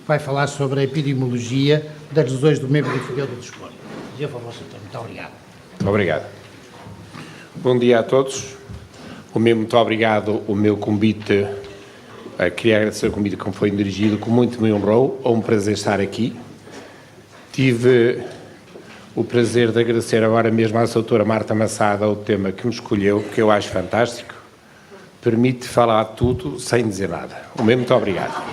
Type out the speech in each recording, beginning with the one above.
vai falar sobre a epidemiologia das lesões do membro inferior do desporto. Por favor, Sr. Muito obrigado. Muito obrigado. Bom dia a todos. Muito obrigado o meu convite. Queria agradecer o convite que me foi dirigido, que muito me honrou. É um prazer estar aqui. Tive o prazer de agradecer agora mesmo à doutora Marta Massada o tema que me escolheu, que eu acho fantástico. Permite falar tudo sem dizer nada. Muito obrigado.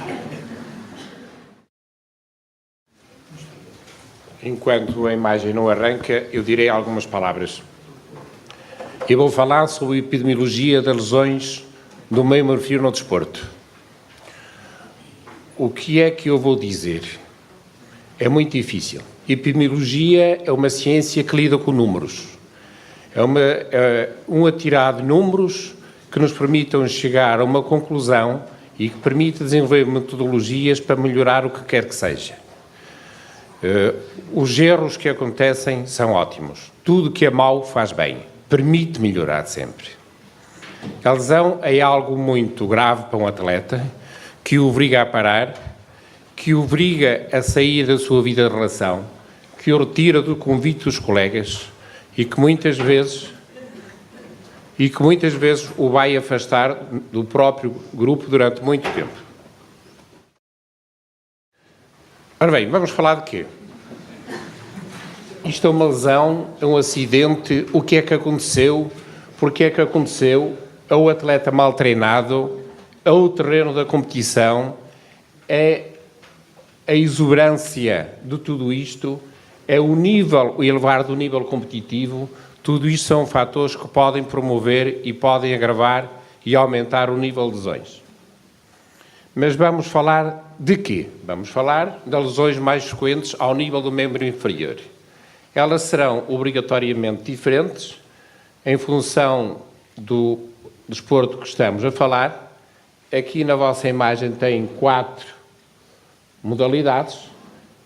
Enquanto a imagem não arranca, eu direi algumas palavras. Eu vou falar sobre a epidemiologia das lesões do membro inferior no desporto. O que é que eu vou dizer? É muito difícil. Epidemiologia é uma ciência que lida com números. É um atirar de números que nos permitam chegar a uma conclusão e que permita desenvolver metodologias para melhorar o que quer que seja. Os erros que acontecem são ótimos. Tudo que é mau faz bem. Permite melhorar sempre. A lesão é algo muito grave para um atleta, que o obriga a parar, que o obriga a sair da sua vida de relação, que o retira do convite dos colegas e que muitas vezes o vai afastar do próprio grupo durante muito tempo. Ora bem, vamos falar de quê? Isto é uma lesão, é um acidente, o que é que aconteceu, porque é que aconteceu, é o atleta mal treinado, é o terreno da competição, é a exuberância de tudo isto, é o elevar do nível competitivo, tudo isto são fatores que podem promover e podem agravar e aumentar o nível de lesões. Mas vamos falar de quê? Vamos falar das lesões mais frequentes ao nível do membro inferior. Elas serão obrigatoriamente diferentes em função do desporto que estamos a falar. Aqui na vossa imagem tem 4 modalidades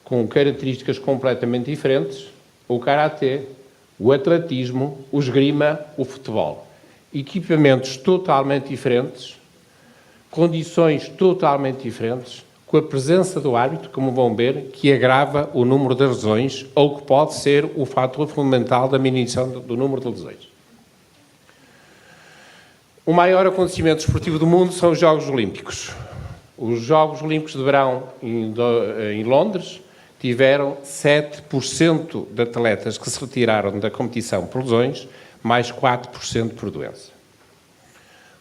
com características completamente diferentes: o karatê, o atletismo, o esgrima, o futebol. Equipamentos totalmente diferentes, condições totalmente diferentes, com a presença do árbitro, como vão ver, que agrava o número de lesões ou que pode ser o fator fundamental da diminuição do número de lesões. O maior acontecimento desportivo do mundo são os Jogos Olímpicos. Os Jogos Olímpicos de Verão em Londres tiveram 7% de atletas que se retiraram da competição por lesões, mais 4% por doença.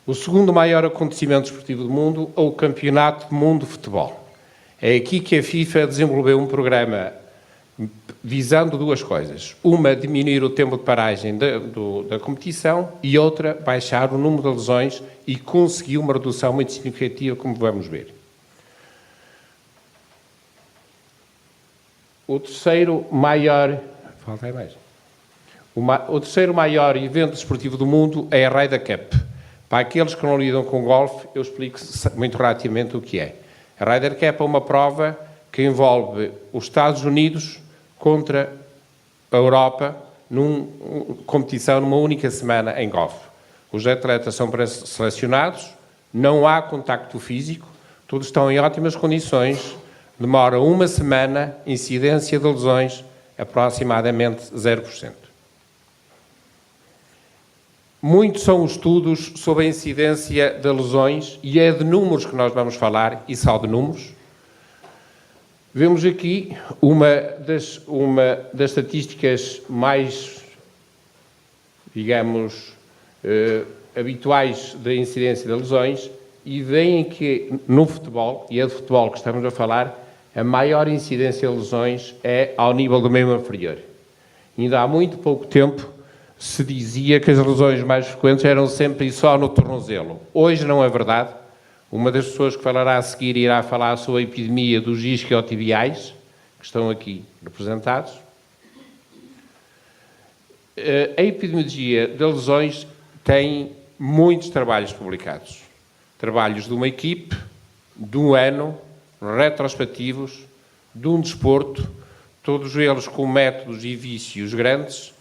O segundo maior acontecimento desportivo do mundo é o Campeonato do Mundo de Futebol. É aqui que a FIFA desenvolveu um programa visando 2 coisas. Uma, diminuir o tempo de paragem da competição, e outra, baixar o número de lesões, e conseguiu uma redução muito significativa, como vamos ver. O terceiro maior... Falta aí mais. O terceiro maior evento desportivo do mundo é a Ryder Cup. Para aqueles que não lidam com golfe, eu explico muito rapidamente o que é. A Ryder Cup é uma prova que envolve os Estados Unidos contra a Europa numa competição numa única semana em golfe. Os atletas são selecionados, não há contacto físico, todos estão em ótimas condições, demora uma semana, incidência de lesões aproximadamente 0%. Muitos são os estudos sobre a incidência de lesões, e é de números que nós vamos falar, e só de números. Vemos aqui uma das estatísticas mais, digamos, habituais da incidência de lesões, e veem que no futebol, e é de futebol que estamos a falar, a maior incidência de lesões é ao nível do membro inferior. Ainda há muito pouco tempo se dizia que as lesões mais frequentes eram sempre e só no tornozelo. Hoje não é verdade. Uma das pessoas que falará a seguir irá falar sobre a epidemia dos isquiotibiais, que estão aqui representados. A epidemiologia de lesões tem muitos trabalhos publicados. Trabalhos de uma equipe, de um ano, retrospectivos, de um desporto, todos eles com métodos e vícios grandes,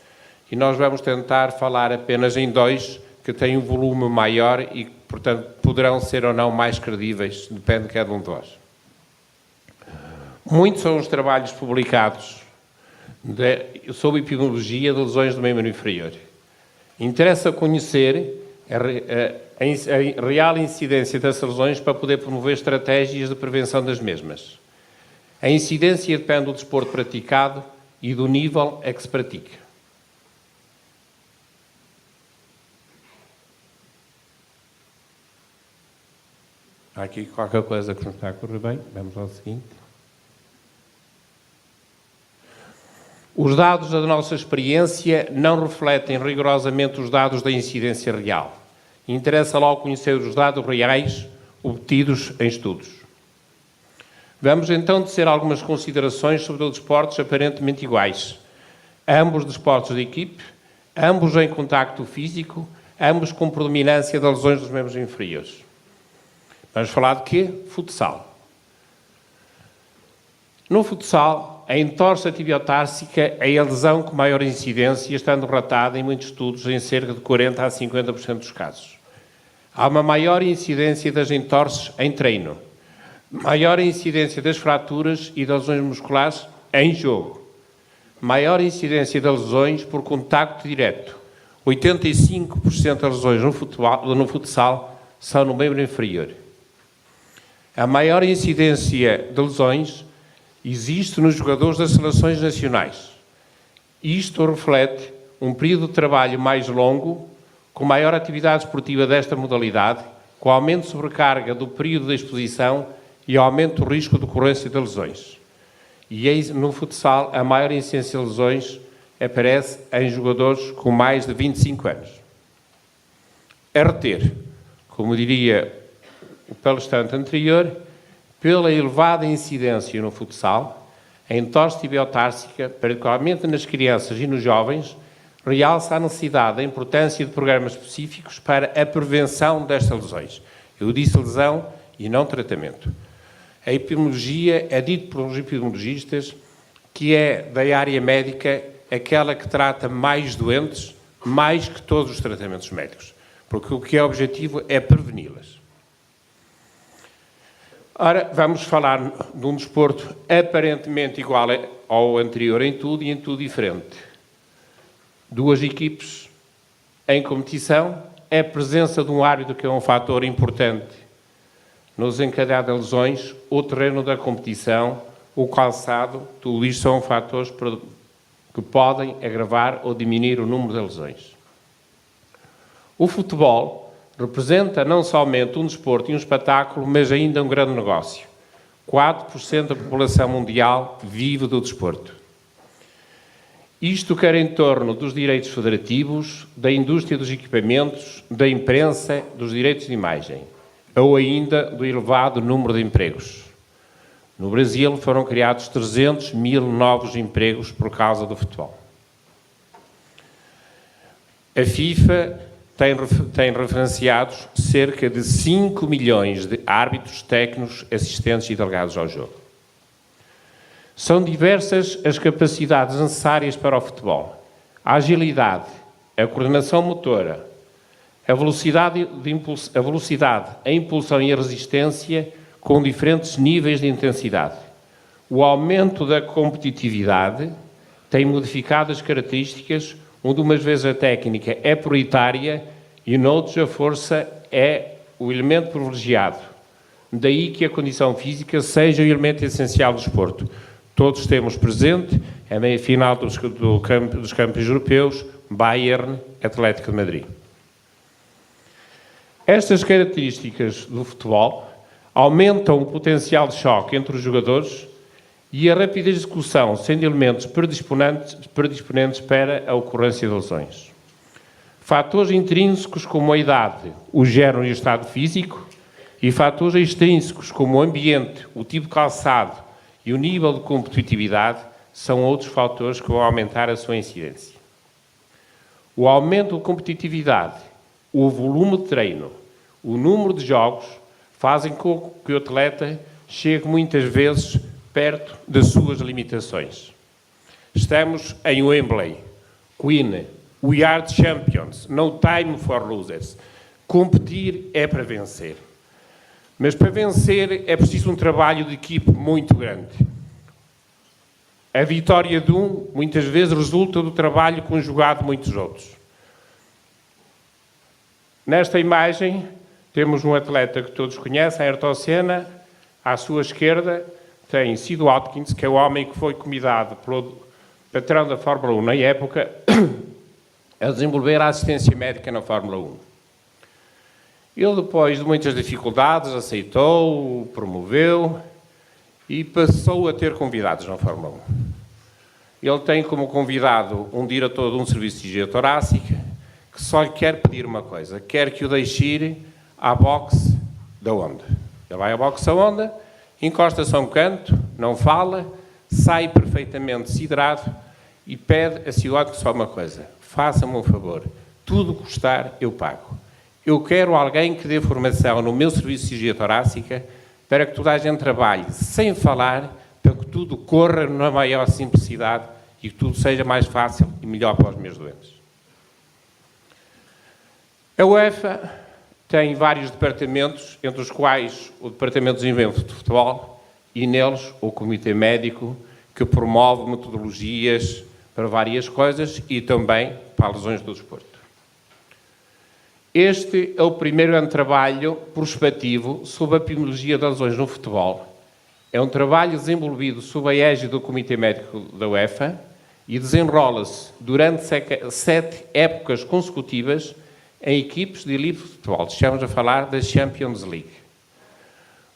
e nós vamos tentar falar apenas em 2 que têm um volume maior e, portanto, poderão ser ou não mais credíveis, depende de cada um de vós. Muitos são os trabalhos publicados sobre epidemiologia de lesões do membro inferior. Interessa conhecer a real incidência dessas lesões para poder promover estratégias de prevenção das mesmas. A incidência depende do desporto praticado e do nível a que se pratica. Há aqui qualquer coisa que não está a correr bem. Vamos ao seguinte. Os dados da nossa experiência não refletem rigorosamente os dados da incidência real. Interessa logo conhecer os dados reais obtidos em estudos. Vamos então tecer algumas considerações sobre os desportos aparentemente iguais. Ambos desportos de equipe, ambos em contacto físico, ambos com predominância de lesões dos membros inferiores. Vamos falar de quê? Futsal. No futsal, a entorse tibiotársica é a lesão com maior incidência, estando relatada em muitos estudos em cerca de 40% a 50% dos casos. Há uma maior incidência das entorses em treino, maior incidência das fraturas e das lesões musculares em jogo, maior incidência das lesões por contacto direto. 85% das lesões no futsal são no membro inferior. A maior incidência de lesões existe nos jogadores das seleções nacionais. Isto reflete um período de trabalho mais longo, com maior atividade esportiva desta modalidade, com aumento de sobrecarga do período de exposição e aumento do risco de ocorrência de lesões. E no futsal, a maior incidência de lesões aparece em jogadores com mais de 25 anos. A reter, como diria o palestrante anterior, pela elevada incidência no futsal, a entorse tibiotársica, particularmente nas crianças e nos jovens, realça a necessidade da importância de programas específicos para a prevenção destas lesões. Eu disse lesão e não tratamento. A epidemiologia é dito pelos epidemiologistas que é da área médica aquela que trata mais doentes, mais que todos os tratamentos médicos, porque o que é objetivo é preveni-las. Ora, vamos falar de um desporto aparentemente igual ao anterior em tudo e em tudo diferente. Duas equipes em competição, a presença de um árbitro que é um fator importante no desencadear de lesões, o terreno da competição, o calçado, tudo isto são fatores que podem agravar ou diminuir o número de lesões. O futebol representa não somente um desporto e um espetáculo, mas ainda um grande negócio. 4% da população mundial vive do desporto. Isto quer em torno dos direitos federativos, da indústria dos equipamentos, da imprensa, dos direitos de imagem, ou ainda do elevado número de empregos. No Brasil foram criados 300 mil novos empregos por causa do futebol. A FIFA tem referenciados cerca de 5 milhões de árbitros, técnicos, assistentes e delegados ao jogo. São diversas as capacidades necessárias para o futebol. A agilidade, a coordenação motora, a velocidade, a impulsão e a resistência com diferentes níveis de intensidade. O aumento da competitividade tem modificado as características, onde umas vezes a técnica é prioritária e noutros a força é o elemento privilegiado. Daí que a condição física seja o elemento essencial do desporto. Todos temos presente a meia-final dos campos europeus, Bayern, Atlético de Madrid. Estas características do futebol aumentam o potencial de choque entre os jogadores e a rapidez de execução, sendo elementos predisponentes para a ocorrência de lesões. Fatores intrínsecos como a idade, o género e o estado físico, e fatores extrínsecos como o ambiente, o tipo de calçado e o nível de competitividade são outros fatores que vão aumentar a sua incidência. O aumento de competitividade, o volume de treino, o número de jogos fazem com que o atleta chegue muitas vezes perto das suas limitações. Estamos em Wembley, Queen, we are the champions, no time for losers. Competir é para vencer. Mas para vencer é preciso um trabalho de equipe muito grande. A vitória de um, muitas vezes, resulta do trabalho conjugado de muitos outros. Nesta imagem, temos um atleta que todos conhecem, Ayrton Senna. À sua esquerda tem Sid Watkins, que é o homem que foi convidado pelo patrão da Fórmula 1 na época a desenvolver a assistência médica na Fórmula 1. Ele, depois de muitas dificuldades, aceitou, promoveu e passou a ter convidados na Fórmula 1. Ele tem como convidado um diretor de um serviço de cirurgia torácica que só lhe quer pedir uma coisa, quer que o deixe ir à boxe da Honda. Ele vai à boxe da Honda, encosta-se a um canto, não fala, sai perfeitamente siderado e pede a Sid Watkins só uma coisa: faça-me um favor, tudo custar eu pago. Eu quero alguém que dê formação no meu serviço de cirurgia torácica para que toda a gente trabalhe sem falar, para que tudo corra na maior simplicidade e que tudo seja mais fácil e melhor para os meus doentes. A UEFA tem vários departamentos, entre os quais o Departamento de Desenvolvimento de Futebol e neles o Comitê Médico, que promove metodologias para várias coisas e também para lesões do desporto. Este é o primeiro ano de trabalho prospectivo sobre a epidemiologia das lesões no futebol. É um trabalho desenvolvido sob a égide do Comitê Médico da UEFA e desenrola-se durante 7 épocas consecutivas em equipes de elite de futebol. Estamos a falar da Champions League.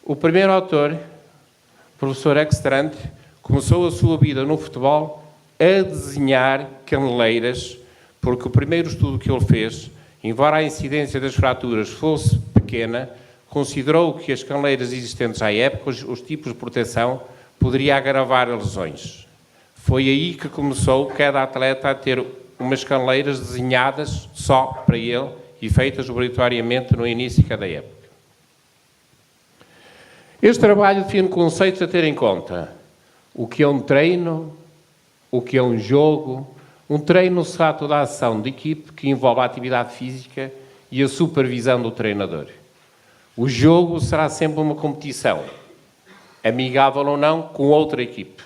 O primeiro autor, o professor Extrante, começou a sua vida no futebol a desenhar caneleiras, porque o primeiro estudo que ele fez, embora a incidência das fraturas fosse pequena, considerou que as caneleiras existentes à época, os tipos de proteção, poderia agravar as lesões. Foi aí que começou cada atleta a ter umas caneleiras desenhadas só para ele e feitas obrigatoriamente no início de cada época. Este trabalho define conceitos a ter em conta: o que é um treino, o que é um jogo. Um treino será toda a ação de equipe que envolve a atividade física e a supervisão do treinador. O jogo será sempre uma competição, amigável ou não, com outra equipe.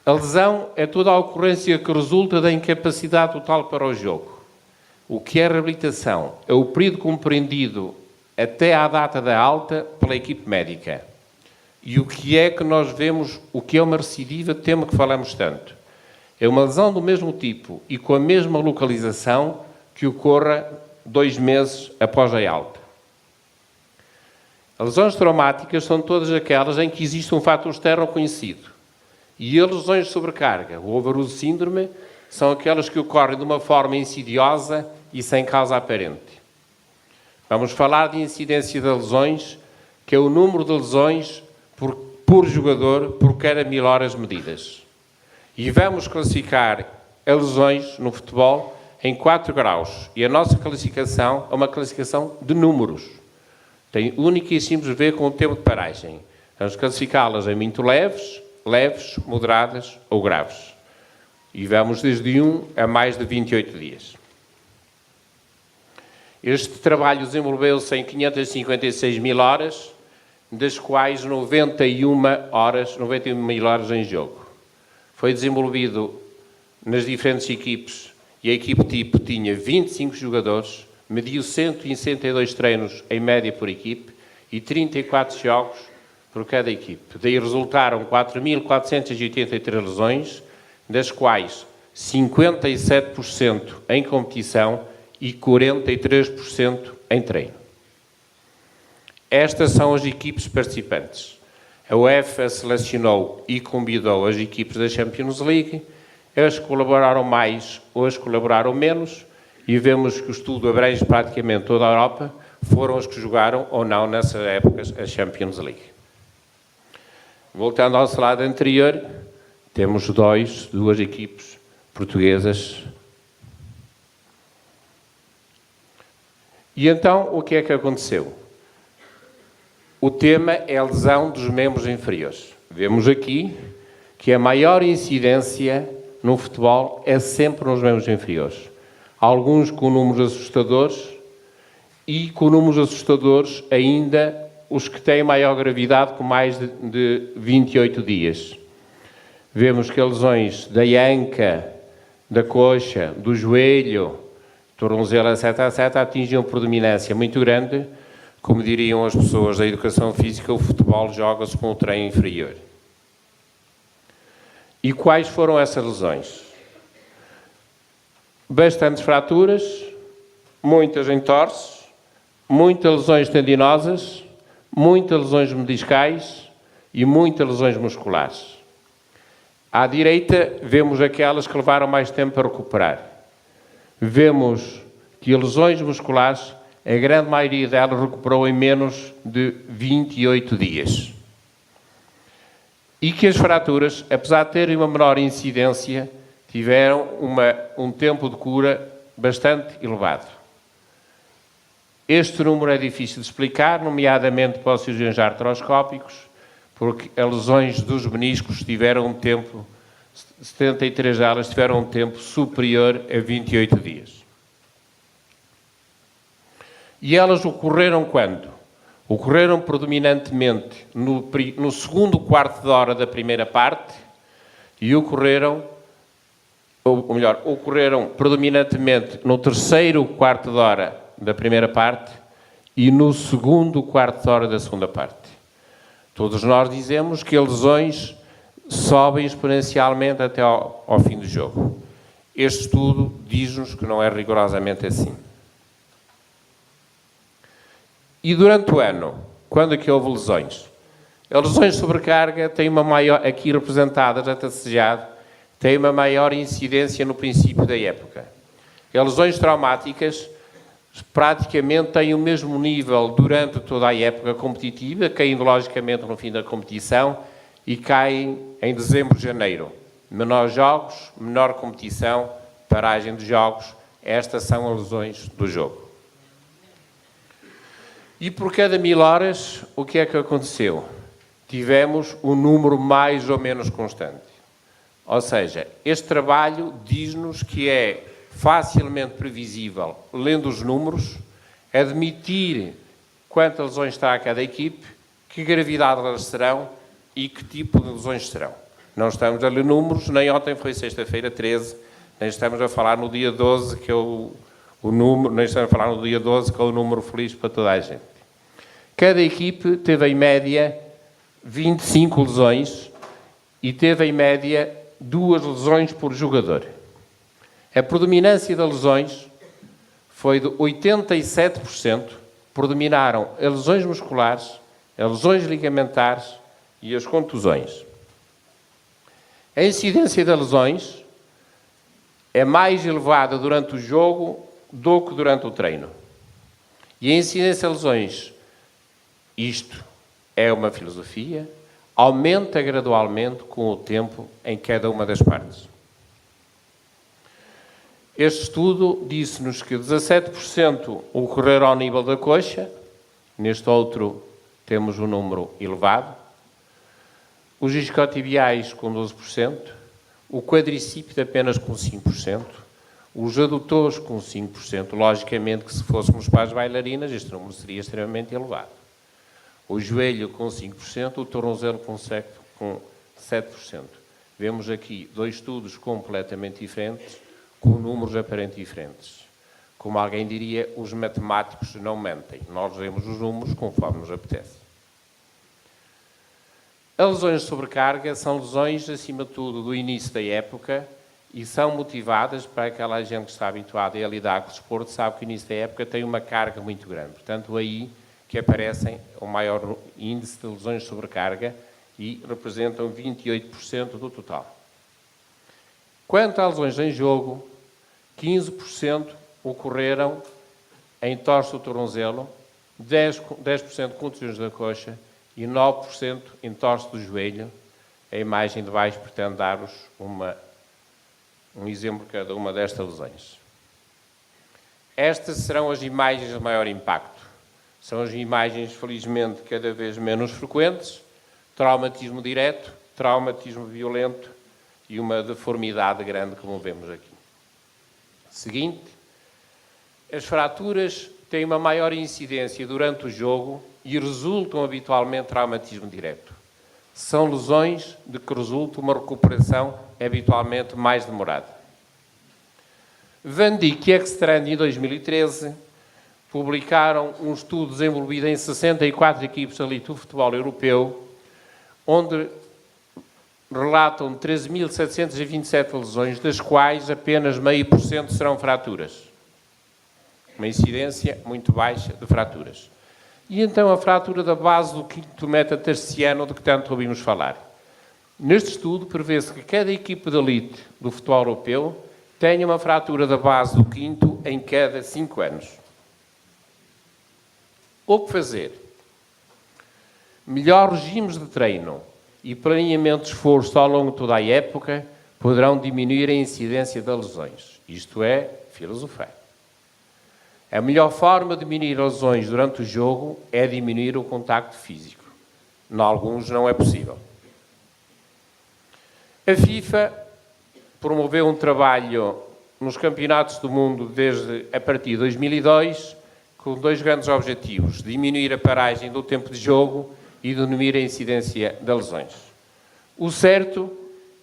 A lesão é toda a ocorrência que resulta da incapacidade total para o jogo. O que é reabilitação? É o período compreendido até à data da alta pela equipe médica. E o que é que nós vemos, o que é uma recidiva, tema que falamos tanto? É uma lesão do mesmo tipo e com a mesma localização que ocorra 2 meses após a alta. As lesões traumáticas são todas aquelas em que existe um fator externo conhecido. E as lesões de sobrecarga, o overuse síndrome, são aquelas que ocorrem de uma forma insidiosa e sem causa aparente. Vamos falar de incidência de lesões, que é o número de lesões por jogador por cada 1000 horas medidas. E vamos classificar as lesões no futebol em 4 graus. E a nossa classificação é uma classificação de números. Tem única e simples a ver com o tempo de paragem. Vamos classificá-las em muito leves, moderadas ou graves. E vamos desde 1 a mais de 28 dias. Este trabalho desenvolveu-se em 556 mil horas, das quais 91 mil horas em jogo. Foi desenvolvido nas diferentes equipes e a equipe tipo tinha 25 jogadores, mediu 162 treinos em média por equipe e 34 jogos por cada equipe. Daí resultaram 4.483 lesões, das quais 57% em competição e 43% em treino. Estas são as equipes participantes. A UEFA selecionou e convidou as equipes da Champions League, as que colaboraram mais ou as que colaboraram menos, e vemos que o estudo abrange praticamente toda a Europa, foram as que jogaram ou não nessas épocas a Champions League. Voltando ao slide anterior, temos duas equipes portuguesas. E então, o que é que aconteceu? O tema é a lesão dos membros inferiores. Vemos aqui que a maior incidência no futebol é sempre nos membros inferiores. Alguns com números assustadores e com números assustadores ainda os que têm maior gravidade com mais de 28 dias. Vemos que as lesões da anca, da coxa, do joelho, tornozelo, etc., atingem uma predominância muito grande. Como diriam as pessoas da educação física, o futebol joga-se com o treino inferior. E quais foram essas lesões? Bastantes fraturas, muitas entorses, muitas lesões tendinosas, muitas lesões meniscais e muitas lesões musculares. À direita, vemos aquelas que levaram mais tempo para recuperar. Vemos que as lesões musculares, a grande maioria delas recuperou em menos de 28 dias. E que as fraturas, apesar de terem uma menor incidência, tiveram um tempo de cura bastante elevado. Este número é difícil de explicar, nomeadamente para os cirurgiões artroscópicos, porque as lesões dos meniscos tiveram um tempo, 73 delas tiveram um tempo superior a 28 dias. E elas ocorreram quando? Ocorreram predominantemente no segundo quarto de hora da primeira parte e ocorreram predominantemente no terceiro quarto de hora da primeira parte e no segundo quarto de hora da segunda parte. Todos nós dizemos que as lesões sobem exponencialmente até ao fim do jogo. Este estudo diz-nos que não é rigorosamente assim. E durante o ano, quando é que houve lesões? As lesões de sobrecarga têm uma maior, aqui representadas, atacejado, têm uma maior incidência no princípio da época. As lesões traumáticas praticamente têm o mesmo nível durante toda a época competitiva, caindo logicamente no fim da competição e caem em dezembro, janeiro. Menor jogos, menor competição, paragem de jogos, estas são as lesões do jogo. E por cada 1000 horas, o que é que aconteceu? Tivemos um número mais ou menos constante. Ou seja, este trabalho diz-nos que é facilmente previsível, lendo os números, admitir quantas lesões está a cada equipe, que gravidade elas serão e que tipo de lesões serão. Não estamos a ler números, nem ontem foi sexta-feira 13, nem estamos a falar no dia 12, que é o número, nem estamos a falar no dia 12, que é o número feliz para toda a gente. Cada equipe teve em média 25 lesões e teve em média 2 lesões por jogador. A predominância das lesões foi de 87%, predominaram as lesões musculares, as lesões ligamentares e as contusões. A incidência das lesões é mais elevada durante o jogo do que durante o treino. E a incidência de lesões, isto é uma filosofia, aumenta gradualmente com o tempo em cada uma das partes. Este estudo disse-nos que 17% ocorreram ao nível da coxa, neste outro temos um número elevado, os isquiotibiais com 12%, o quadricípede apenas com 5%, os adutores com 5%, logicamente que se fôssemos para as bailarinas este número seria extremamente elevado. O joelho com 5%, o tornozelo com 7%. Vemos aqui 2 estudos completamente diferentes, com números aparentemente diferentes. Como alguém diria, os matemáticos não mentem. Nós vemos os números conforme nos apetece. As lesões de sobrecarga são lesões, acima de tudo, do início da época e são motivadas para aquela gente que está habituada a lidar com o desporto, sabe que o início da época tem uma carga muito grande. Portanto, aí que aparecem o maior índice de lesões de sobrecarga e representam 28% do total. Quanto às lesões em jogo, 15% ocorreram em torce do tornozelo, 10% contusões da coxa e 9% em torce do joelho. A imagem de baixo pretende dar-vos um exemplo de cada uma destas lesões. Estas serão as imagens de maior impacto. São as imagens, felizmente, cada vez menos frequentes, traumatismo direto, traumatismo violento e uma deformidade grande, como vemos aqui. Seguinte, as fraturas têm uma maior incidência durante o jogo e resultam habitualmente em traumatismo direto. São lesões de que resulta uma recuperação habitualmente mais demorada. Van Dijk e Ekstrand, em 2013, publicaram um estudo desenvolvido em 64 equipes da elite do futebol europeu, onde relatam 13.727 lesões, das quais apenas 0,5% serão fraturas. Uma incidência muito baixa de fraturas. E então a fratura da base do quinto metatarsiano, de que tanto ouvimos falar. Neste estudo, prevê-se que cada equipe de elite do futebol europeu tenha uma fratura da base do quinto em cada 5 anos. O que fazer? Melhores regimes de treino e planeamento de esforço ao longo de toda a época poderão diminuir a incidência das lesões. Isto é, filosofar. A melhor forma de diminuir as lesões durante o jogo é diminuir o contacto físico. Em alguns não é possível. A FIFA promoveu um trabalho nos campeonatos do mundo desde a partir de 2002 com 2 grandes objetivos: diminuir a paragem do tempo de jogo e diminuir a incidência de lesões. O certo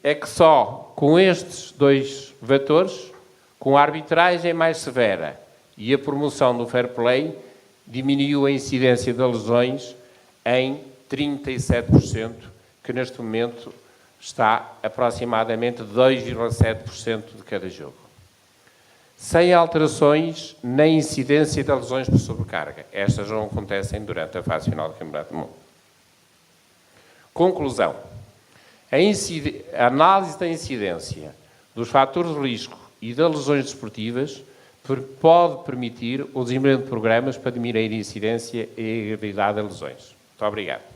é que só com estes 2 vetores, com a arbitragem mais severa e a promoção do fair play, diminuiu a incidência de lesões em 37%, que neste momento está aproximadamente 2,7% de cada jogo. Sem alterações na incidência de lesões por sobrecarga. Estas não acontecem durante a fase final do Campeonato do Mundo. Conclusão. A análise da incidência dos fatores de risco e das lesões desportivas pode permitir o desenvolvimento de programas para diminuir a incidência e a gravidade das lesões. Muito obrigado.